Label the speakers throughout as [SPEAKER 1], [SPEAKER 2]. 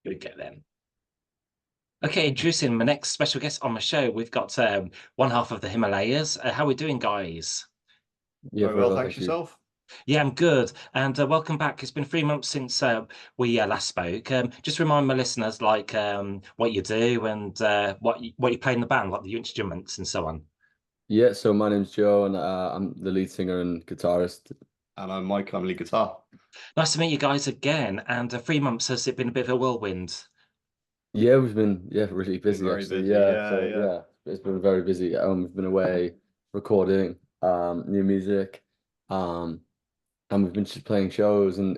[SPEAKER 1] Here we go then. Okay, introducing my next special guest on my show. We've got one half of the Himalayas. How are we doing, guys?
[SPEAKER 2] Yeah,
[SPEAKER 3] Very
[SPEAKER 2] very
[SPEAKER 3] well,
[SPEAKER 2] well,
[SPEAKER 3] thanks
[SPEAKER 2] thank you.
[SPEAKER 3] yourself.
[SPEAKER 1] Yeah, I'm good. And welcome back. It's been 3 months since we last spoke. Just remind my listeners, like, what you do and what you play in the band, like the instruments and so on.
[SPEAKER 2] Yeah, so my name's Joe, and I'm the lead singer and guitarist.
[SPEAKER 3] And I'm Mike, I'm lead guitar.
[SPEAKER 1] Nice to meet you guys again. And 3 months, has it been a bit of a whirlwind?
[SPEAKER 2] Yeah, we've been really
[SPEAKER 3] Been
[SPEAKER 2] busy
[SPEAKER 3] very
[SPEAKER 2] actually.
[SPEAKER 3] busy,
[SPEAKER 2] Yeah,
[SPEAKER 3] yeah,
[SPEAKER 2] so
[SPEAKER 3] yeah.
[SPEAKER 2] it's been very busy. We've been away recording new music, um, and we've been just playing shows and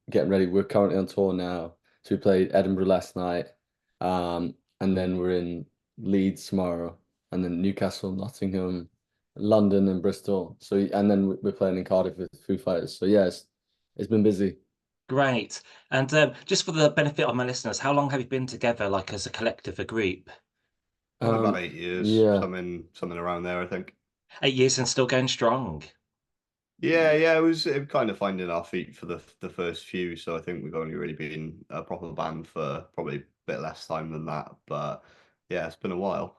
[SPEAKER 2] getting ready. We're currently on tour now. So we played Edinburgh last night, and then we're in Leeds tomorrow, and then Newcastle, Nottingham, London, and Bristol. So and then we're playing in Cardiff with Foo Fighters. So yeah, it's been busy.
[SPEAKER 1] Great. And just for the benefit of my listeners, how long have you been together, like as a collective, a group?
[SPEAKER 3] Probably about
[SPEAKER 2] Um,
[SPEAKER 3] 8 years,
[SPEAKER 2] yeah.
[SPEAKER 3] something around there, I think.
[SPEAKER 1] 8 years and still going strong.
[SPEAKER 3] Yeah, it kind of finding our feet for the first few. So I think we've only really been a proper band for probably a bit less time than that. But yeah, it's been a while.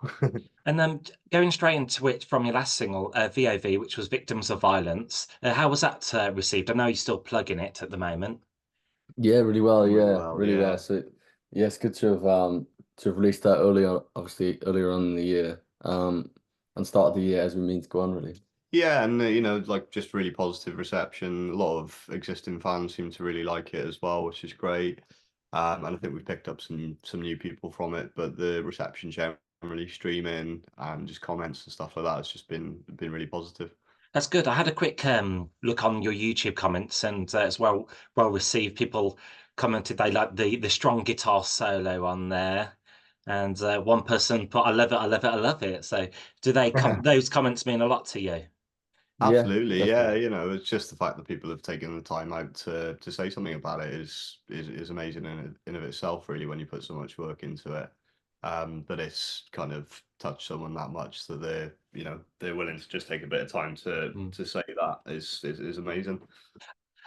[SPEAKER 1] And going straight into it from your last single, V.o.V, which was Victims of Violence, how was that received? I know you're still plugging it at the moment.
[SPEAKER 2] Yeah, really well.
[SPEAKER 3] Done really
[SPEAKER 2] Yeah,
[SPEAKER 3] well,
[SPEAKER 2] really well.
[SPEAKER 3] yeah.
[SPEAKER 2] So yeah, it's good to have released that earlier, obviously earlier on in the year, and start the year as we mean to go on, really.
[SPEAKER 3] Yeah, and like just really positive reception. A lot of existing fans seem to really like it as well, which is great. And I think we've picked up some new people from it, but the reception generally streaming and just comments and stuff like that has just been really positive.
[SPEAKER 1] That's good. I had a quick look on your YouTube comments, and it's well received. People commented they like the strong guitar solo on there, and one person put, "I love it, I love it, I love it." So, do they those comments mean a lot to you?
[SPEAKER 2] Yeah,
[SPEAKER 3] Absolutely, yeah.
[SPEAKER 2] definitely.
[SPEAKER 3] It's just the fact that people have taken the time out to say something about it is amazing in of itself, really, when you put so much work into it. That it's kind of touched someone that much that they're willing to just take a bit of time
[SPEAKER 1] Mm.
[SPEAKER 3] to say that is amazing.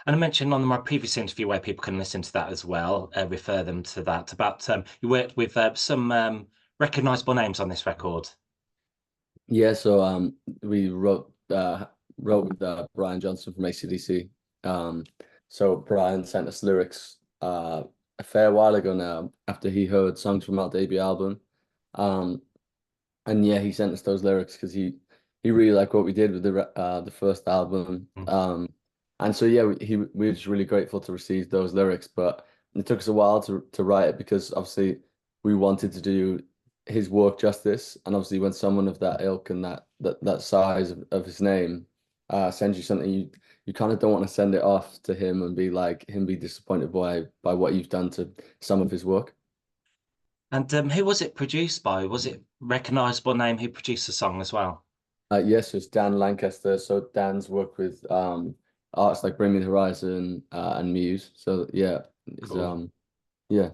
[SPEAKER 1] And I mentioned on my previous interview where people can listen to that as well, refer them to that, about you worked with some recognizable names on this record.
[SPEAKER 2] Yeah, so we wrote with Brian Johnson from AC/DC. Um, so Brian sent us lyrics a fair while ago now after he heard songs from our debut album. Um, and yeah, he sent us those lyrics because he really liked what we did with the first album.
[SPEAKER 1] Mm.
[SPEAKER 2] And so yeah, we were just really grateful to receive those lyrics, but it took us a while to write it because obviously we wanted to do his work justice, and obviously when someone of that ilk and that size of his name sends you something, you kind of don't want to send it off to him and be disappointed by what you've done to some of his work.
[SPEAKER 1] And who was it produced by? Was it recognizable name who produced the song as well?
[SPEAKER 2] Yes, it's Dan Lancaster. So Dan's worked with artists like Bring Me the Horizon and Muse. So yeah, it's
[SPEAKER 3] Cool.
[SPEAKER 2] yeah.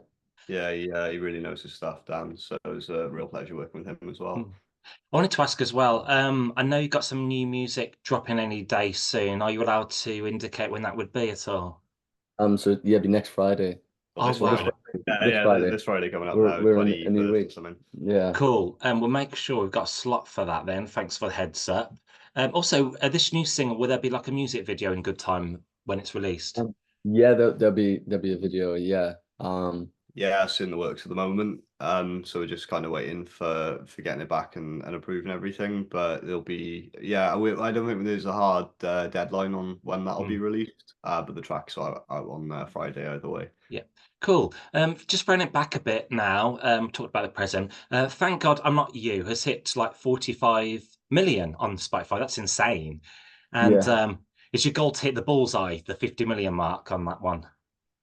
[SPEAKER 3] Yeah, he really knows his stuff, Dan. So it was a real pleasure working with him as well.
[SPEAKER 1] Hmm. I wanted to ask as well. I know you've got some new music dropping any day soon. Are you allowed to indicate when that would be at all?
[SPEAKER 2] So yeah, it'll be next Friday.
[SPEAKER 3] Well,
[SPEAKER 1] Oh
[SPEAKER 3] this
[SPEAKER 2] Well,
[SPEAKER 3] Friday, yeah,
[SPEAKER 2] this
[SPEAKER 3] this
[SPEAKER 2] Friday.
[SPEAKER 3] Friday coming up now,
[SPEAKER 2] We're in a new
[SPEAKER 3] 21st or
[SPEAKER 2] week.
[SPEAKER 3] something.
[SPEAKER 2] Yeah.
[SPEAKER 1] cool. We'll make sure we've got a slot for that then. Thanks for the heads up. Also, this new single, will there be like a music video in good time when it's released?
[SPEAKER 2] Yeah, there'll be a video. Yeah.
[SPEAKER 3] Yeah, it's in the works at the moment. So we're just kind of waiting for getting it back and approving everything. But there'll be, yeah, I don't think there's a hard deadline on when that'll be
[SPEAKER 1] Mm.
[SPEAKER 3] released. But the track's out on Friday either way.
[SPEAKER 1] Yeah, cool. Just bring it back a bit now. Talked about the present. Thank God I'm Not You has hit like 45 million on Spotify. That's insane. And
[SPEAKER 2] Yeah.
[SPEAKER 1] it's your goal to hit the bullseye, the 50 million mark on that one.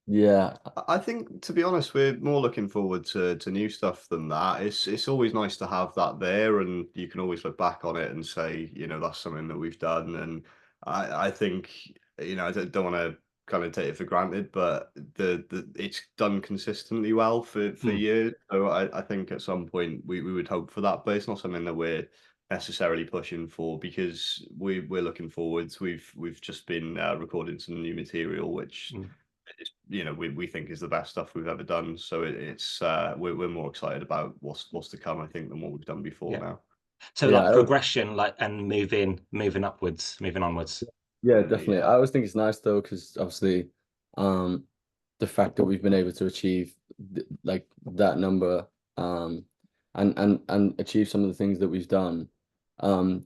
[SPEAKER 2] Yeah.
[SPEAKER 3] I think, to be honest, we're more looking forward to new stuff than that. It's always nice to have that there, and you can always look back on it and say, that's something that we've done. And I think, I don't want to kind of take it for granted, but the it's done consistently well for
[SPEAKER 1] Mm.
[SPEAKER 3] years. So I think at some point we would hope for that, but it's not something that we're necessarily pushing for because we're looking forwards. We've just been recording some new material, which
[SPEAKER 1] Mm.
[SPEAKER 3] you know, we think is the best stuff we've ever done. So it's we're more excited about what's to come, I think, than what we've done before now.
[SPEAKER 1] So
[SPEAKER 2] Yeah,
[SPEAKER 1] like progression, like, and moving upwards, moving onwards.
[SPEAKER 2] yeah, definitely.
[SPEAKER 3] Yeah.
[SPEAKER 2] I always think it's nice though, because obviously, um, the fact that we've been able to achieve like that number, and achieve some of the things that we've done,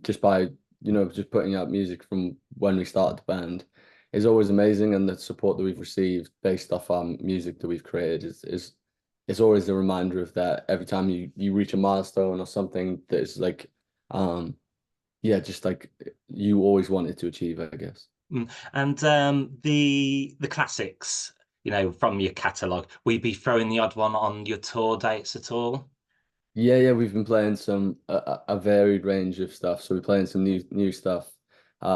[SPEAKER 2] just by just putting out music from when we started the band, is always amazing, and the support that we've received based off our music that we've created is always a reminder of that every time you reach a milestone or something that is like, um, yeah, just like you always wanted to achieve, I guess.
[SPEAKER 1] And the classics, from your catalogue, will you be throwing the odd one on your tour dates at all?
[SPEAKER 2] Yeah, we've been playing some a varied range of stuff. So we're playing some new stuff,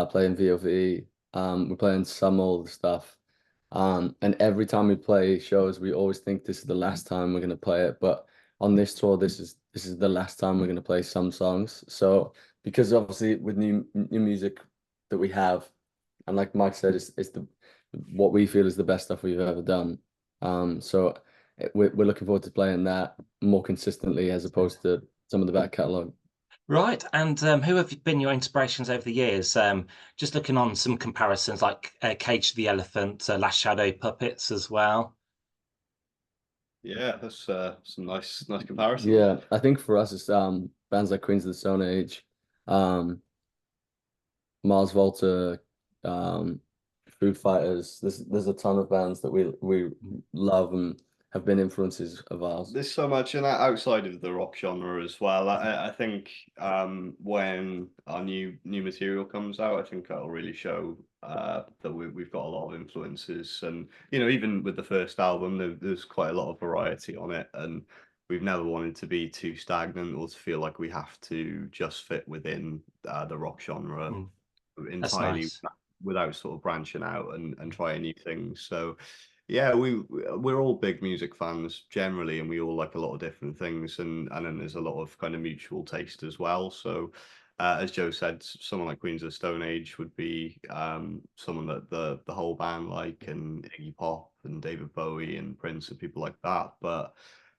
[SPEAKER 2] playing V.o.V. We're playing some old stuff. And every time we play shows, we always think this is the last time we're gonna play it. But on this tour, this is the last time we're gonna play some songs. So because obviously with new music that we have, and like Mike said, it's the what we feel is the best stuff we've ever done. So we're looking forward to playing that more consistently as opposed to some of the back catalogue.
[SPEAKER 1] Right. And who have been your inspirations over the years? Just looking on some comparisons, like Cage the Elephant, Last Shadow Puppets as well.
[SPEAKER 3] Yeah, that's some nice comparisons.
[SPEAKER 2] Yeah, I think for us it's bands like Queens of the Stone Age, um, Mars Volta, um, Foo Fighters. There's a ton of bands that we love and have been influences of ours.
[SPEAKER 3] There's so much, and outside of the rock genre as well. I think when our new material comes out, I think that'll really show that we've got a lot of influences. And even with the first album, there's quite a lot of variety on it, and we've never wanted to be too stagnant or to feel like we have to just fit within the rock genre
[SPEAKER 1] Mm, that's
[SPEAKER 3] entirely
[SPEAKER 1] nice.
[SPEAKER 3] without sort of branching out and trying new things. So yeah, we're all big music fans generally, and we all like a lot of different things, and then there's a lot of kind of mutual taste as well. So, as Joe said, someone like Queens of the Stone Age would be someone that the whole band like, and Iggy Pop and David Bowie and Prince and people like that. But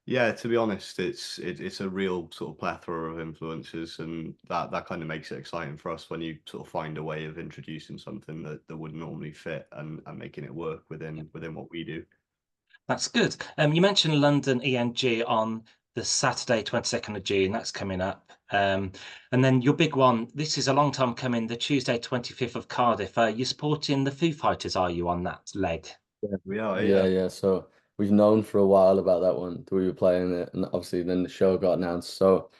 [SPEAKER 3] yeah, to be honest, it's a real sort of plethora of influences, and that kind of makes it exciting for us when you sort of find a way of introducing something that wouldn't normally fit, and making it work within what we do.
[SPEAKER 1] That's good. You mentioned London ENG on the Saturday, 22nd of June. That's coming up. And then your big one, this is a long time coming, the Tuesday, 25th of Cardiff. You're supporting the Foo Fighters, are you, on that leg?
[SPEAKER 2] Yeah,
[SPEAKER 3] We are,
[SPEAKER 2] yeah,
[SPEAKER 3] yeah.
[SPEAKER 2] yeah. So we've known for a while about that one that we were playing it, and obviously then the show got announced. So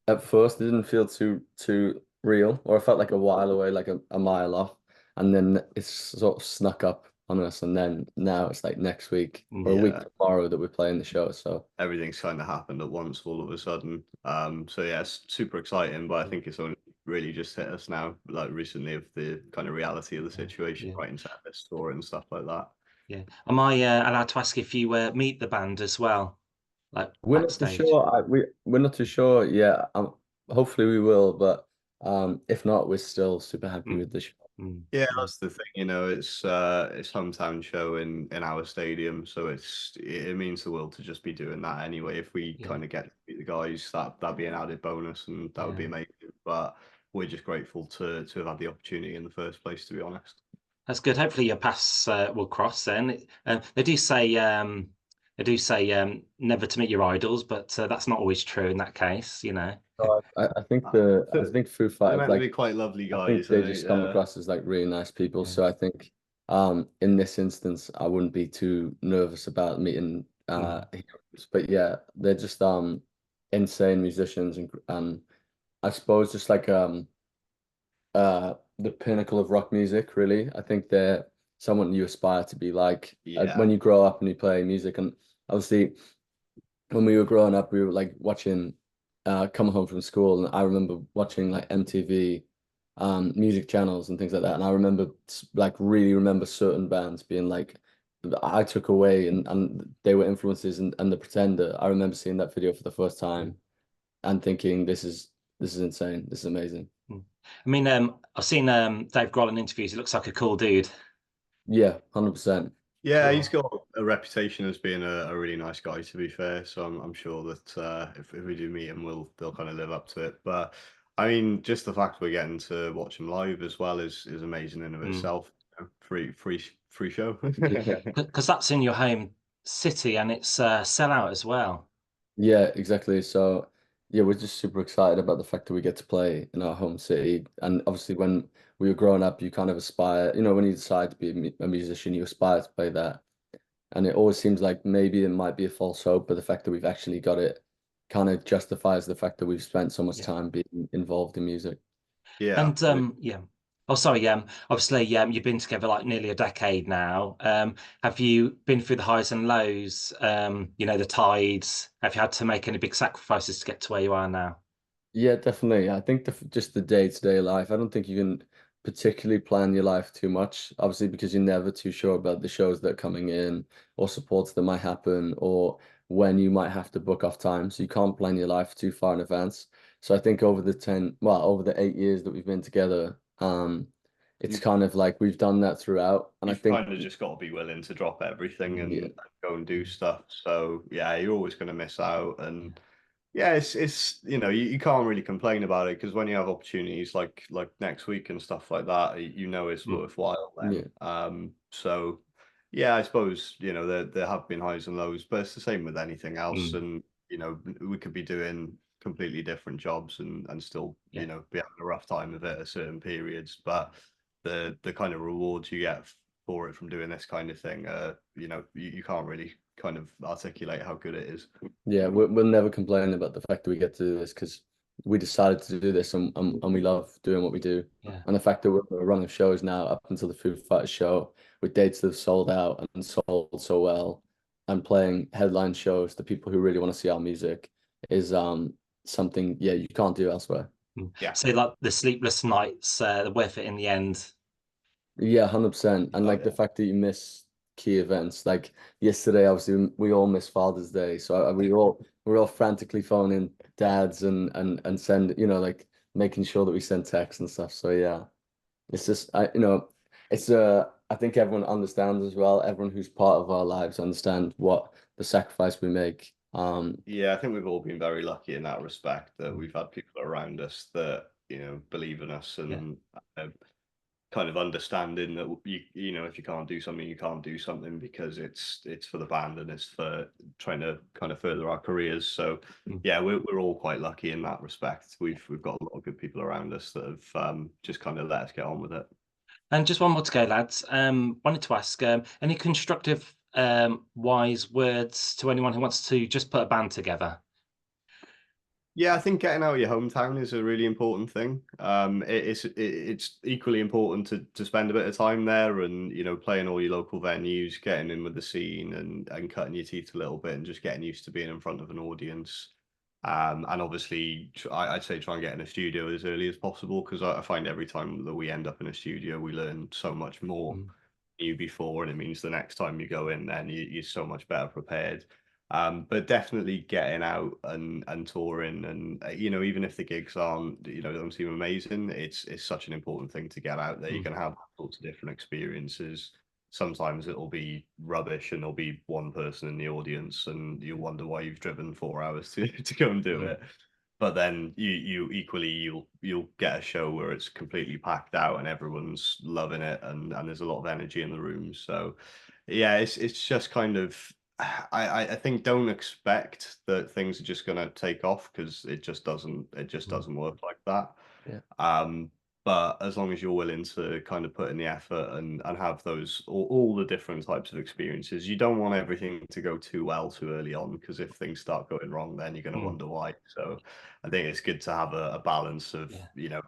[SPEAKER 2] at first it didn't feel too real, or it felt like a while away, like a mile off, and then it's sort of snuck up on us, and then now it's like next week or a week
[SPEAKER 3] Yeah,
[SPEAKER 2] tomorrow that we're playing the show. So
[SPEAKER 3] everything's kind of happened at once all of a sudden. So yeah, it's super exciting, but I think it's only really just hit us now, like recently, of the kind of reality of the
[SPEAKER 1] Yeah,
[SPEAKER 3] situation,
[SPEAKER 1] yeah,
[SPEAKER 3] right into this store and stuff like that.
[SPEAKER 1] yeah. Am I allowed to ask if you meet the band as well, like
[SPEAKER 2] we're not too
[SPEAKER 1] backstage?
[SPEAKER 2] sure. We're not too sure. Yeah, hopefully we will, but if not, we're still super happy
[SPEAKER 1] Mm,
[SPEAKER 2] with the show.
[SPEAKER 3] Yeah,
[SPEAKER 1] yeah,
[SPEAKER 3] that's the thing, it's hometown show in our stadium, so it means the world to just be doing that anyway. If we
[SPEAKER 1] yeah,
[SPEAKER 3] kind of get to beat the guys, that'd be an added bonus, and that would
[SPEAKER 1] yeah.
[SPEAKER 3] be amazing. But we're just grateful to have had the opportunity in the first place, to be honest.
[SPEAKER 1] That's good. Hopefully your paths will cross then. They do say never to meet your idols, but that's not always true in that case.
[SPEAKER 2] So I think I think Foo
[SPEAKER 3] They're
[SPEAKER 2] Fighters,
[SPEAKER 3] meant to
[SPEAKER 2] like,
[SPEAKER 3] be quite lovely
[SPEAKER 2] I think
[SPEAKER 3] guys,
[SPEAKER 2] they
[SPEAKER 3] and
[SPEAKER 2] just come across as like really nice people.
[SPEAKER 1] Yeah.
[SPEAKER 2] So I think in this instance I wouldn't be too nervous about meeting
[SPEAKER 1] Mm.
[SPEAKER 2] heroes. But yeah, they're just insane musicians, and I suppose just like the pinnacle of rock music, really. I think they're someone you aspire to be like
[SPEAKER 3] yeah,
[SPEAKER 2] when you grow up and you play music. And obviously when we were growing up, we were like watching coming home from school, and I remember watching like MTV music channels and things like that. And I remember like really remember certain bands being like I took away, and they were influences, and The Pretender. I remember seeing that video for the first time and thinking this is insane. This is amazing.
[SPEAKER 1] Mm. I mean, I've seen Dave Grohl in interviews. He looks like a cool dude.
[SPEAKER 2] Yeah, 100%.
[SPEAKER 3] Yeah, he's
[SPEAKER 1] Cool.
[SPEAKER 3] got a reputation as being a really nice guy, to be fair. So I'm sure that if we do meet him, they'll kind of live up to it. But I mean, just the fact we're getting to watch him live as well is amazing in of
[SPEAKER 1] Mm.
[SPEAKER 3] itself. You know, free show.
[SPEAKER 1] Because that's in your home city and it's sell out as well.
[SPEAKER 2] Yeah, exactly. So yeah, we're just super excited about the fact that we get to play in our home city. And obviously when we were growing up, you kind of aspire, when you decide to be a musician, you aspire to play that. And it always seems like maybe it might be a false hope, but the fact that we've actually got it kind of justifies the fact that we've spent so much
[SPEAKER 1] Yeah.
[SPEAKER 2] time being involved in music.
[SPEAKER 3] Yeah,
[SPEAKER 1] And
[SPEAKER 3] absolutely.
[SPEAKER 1] yeah. Oh, sorry. Obviously, you've been together like nearly a decade now. Have you been through the highs and lows? The tides. Have you had to make any big sacrifices to get to where you are now?
[SPEAKER 2] Yeah, definitely. I think just the day-to-day life, I don't think you can particularly plan your life too much, obviously, because you're never too sure about the shows that are coming in or supports that might happen or when you might have to book off time. So you can't plan your life too far in advance. So I think over the 8 years that we've been together, it's
[SPEAKER 3] You've
[SPEAKER 2] kind of like we've done that throughout. And I
[SPEAKER 3] you've
[SPEAKER 2] think,
[SPEAKER 3] kind of just got to be willing to drop everything
[SPEAKER 2] yeah,
[SPEAKER 3] and go and do stuff. So yeah, you're always going to miss out. And yeah, it's you can't really complain about it because when you have opportunities like next week and stuff like that, you know it's
[SPEAKER 1] Mm,
[SPEAKER 3] worthwhile then.
[SPEAKER 2] yeah,
[SPEAKER 3] So yeah, I suppose there have been highs and lows, but it's the same with anything else.
[SPEAKER 1] mm,
[SPEAKER 3] And we could be doing completely different jobs and still
[SPEAKER 1] yeah.
[SPEAKER 3] be having a rough time of it at certain periods, but the kind of rewards you get for it from doing this kind of thing, you can't really kind of articulate how good it is.
[SPEAKER 2] yeah, we'll never complain about the fact that we get to do this because we decided to do this and we love doing what we do.
[SPEAKER 1] Yeah.
[SPEAKER 2] And the fact that we're on a run of shows now up until the Foo Fighters show with dates that have sold out and sold so well and playing headline shows to people who really want to see our music is something, yeah, you can't do elsewhere.
[SPEAKER 1] Mm.
[SPEAKER 3] Yeah.
[SPEAKER 1] So like the sleepless nights, they're worth it in the end.
[SPEAKER 2] Yeah, 100%. And
[SPEAKER 3] Oh
[SPEAKER 2] like the
[SPEAKER 3] yeah.
[SPEAKER 2] fact that you miss key events, like yesterday, obviously we all miss Father's Day, so we're all frantically phoning dads and send, like making sure that we send texts and stuff. So yeah, it's just it's I think everyone understands as well. Everyone who's part of our lives understand what the sacrifice we make.
[SPEAKER 3] Yeah, I think we've all been very lucky in that respect that
[SPEAKER 1] Mm.
[SPEAKER 3] we've had people around us that, believe in us
[SPEAKER 1] Yeah.
[SPEAKER 3] and uh, kind of understanding that if you can't do something, you can't do something because it's for the band and it's for trying to kind of further our careers. So
[SPEAKER 1] Mm.
[SPEAKER 3] yeah, we're all quite lucky in that respect. We've got a lot of good people around us that have just kind of let us get on with it.
[SPEAKER 1] And just one more to go, lads. Wanted to ask, any constructive, wise words to anyone who wants to just put a band together?
[SPEAKER 3] Yeah, I think getting out of your hometown is a really important thing. It's equally important to spend a bit of time there and playing all your local venues, getting in with the scene and cutting your teeth a little bit and just getting used to being in front of an audience. And obviously, I'd say try and get in a studio as early as possible because I find every time that we end up in a studio, we learn so much more
[SPEAKER 1] Mm,
[SPEAKER 3] you before, and it means the next time you go in, then you're so much better prepared. But definitely getting out and touring, and even if the gigs aren't, don't seem amazing, it's such an important thing to get out there. You
[SPEAKER 1] mm,
[SPEAKER 3] can have all sorts of different experiences. Sometimes it'll be rubbish, and there'll be one person in the audience, and you'll wonder why you've driven 4 hours to go and do
[SPEAKER 1] mm,
[SPEAKER 3] it. But then you equally you'll get a show where it's completely packed out and everyone's loving it and there's a lot of energy in the room. So yeah, it's just kind of I think don't expect that things are just gonna take off because it just
[SPEAKER 1] mm.
[SPEAKER 3] doesn't work like that.
[SPEAKER 2] Yeah.
[SPEAKER 3] Um, but as long as you're willing to kind of put in the effort and have those all the different types of experiences, you don't want everything to go too well too early on because if things start going wrong, then you're going to
[SPEAKER 1] Mm.
[SPEAKER 3] wonder why. So I think it's good to have a balance of,
[SPEAKER 1] Yeah,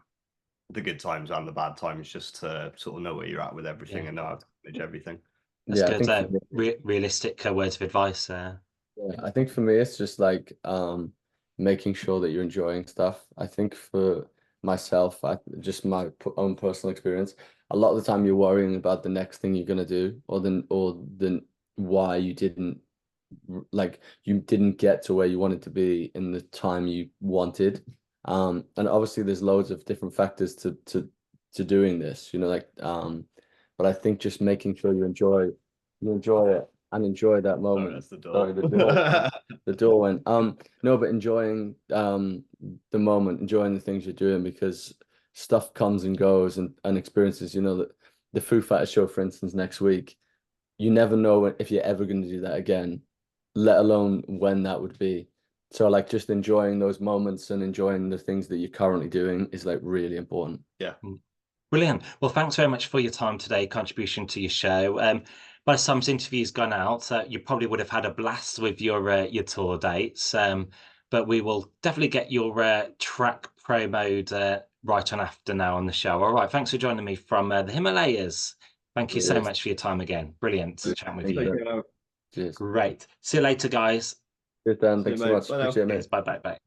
[SPEAKER 3] the good times and the bad times just to sort of know where you're at with everything
[SPEAKER 1] yeah.
[SPEAKER 3] and know how to manage everything.
[SPEAKER 1] That's
[SPEAKER 2] Yeah, I
[SPEAKER 1] good.
[SPEAKER 2] think for
[SPEAKER 1] Realistic words of advice there.
[SPEAKER 2] Yeah, I think for me, it's just like making sure that you're enjoying stuff. I think for myself, just my own personal experience, a lot of the time you're worrying about the next thing you're gonna do, or the why you didn't like you didn't get to where you wanted to be in the time you wanted. And obviously there's loads of different factors to doing this, but I think just making sure you enjoy and enjoy it and enjoy that
[SPEAKER 3] Oh,
[SPEAKER 2] moment.
[SPEAKER 3] that's the door.
[SPEAKER 2] Sorry, the door went. No, but enjoying the moment, enjoying the things you're doing, because stuff comes and goes, and experiences. You know, that the Foo Fighters show, for instance, next week, you never know if you're ever going to do that again, let alone when that would be. So like just enjoying those moments and enjoying the things that you're currently doing is like really important.
[SPEAKER 3] Yeah.
[SPEAKER 1] Brilliant. Well, thanks very much for your time today, contribution to your show. By the time this interview's gone out, you probably would have had a blast with your tour dates. But we will definitely get your track promoed right on after now on the show. All right. Thanks for joining me from the Himalayas. Thank you so
[SPEAKER 2] Cheers.
[SPEAKER 1] much for your time again. Brilliant chatting with
[SPEAKER 2] Thank
[SPEAKER 1] you.
[SPEAKER 2] you.
[SPEAKER 3] Take care now.
[SPEAKER 2] Cheers.
[SPEAKER 1] Great. See you later, guys.
[SPEAKER 2] Good, Dan.
[SPEAKER 3] See you,
[SPEAKER 2] Thanks so
[SPEAKER 3] mate.
[SPEAKER 2] much.
[SPEAKER 3] Bye now.
[SPEAKER 2] Appreciate it, mate.
[SPEAKER 1] Cheers. Bye.